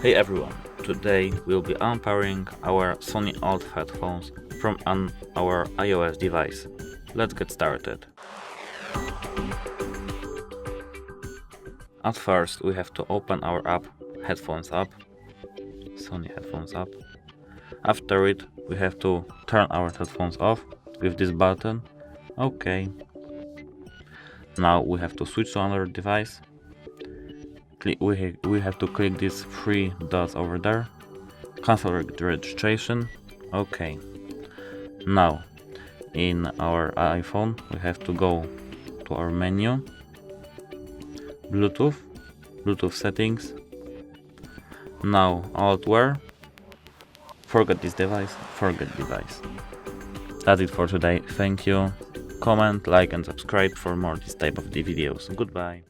Hey everyone, today we'll be unpairing our Sony ULT headphones from our iOS device. Let's get started. At first we have to open our app, Headphones app, Sony Headphones app. After it we have to turn our headphones off with this button. OK. Now we have to switch to another device. We have to click these three dots over there, cancel registration. OK. Now in our iPhone we have to go to our menu, Bluetooth settings. Now ULT Wear. Forget device. That's it for today. Thank you. Comment, like and subscribe for more this type of videos. Goodbye.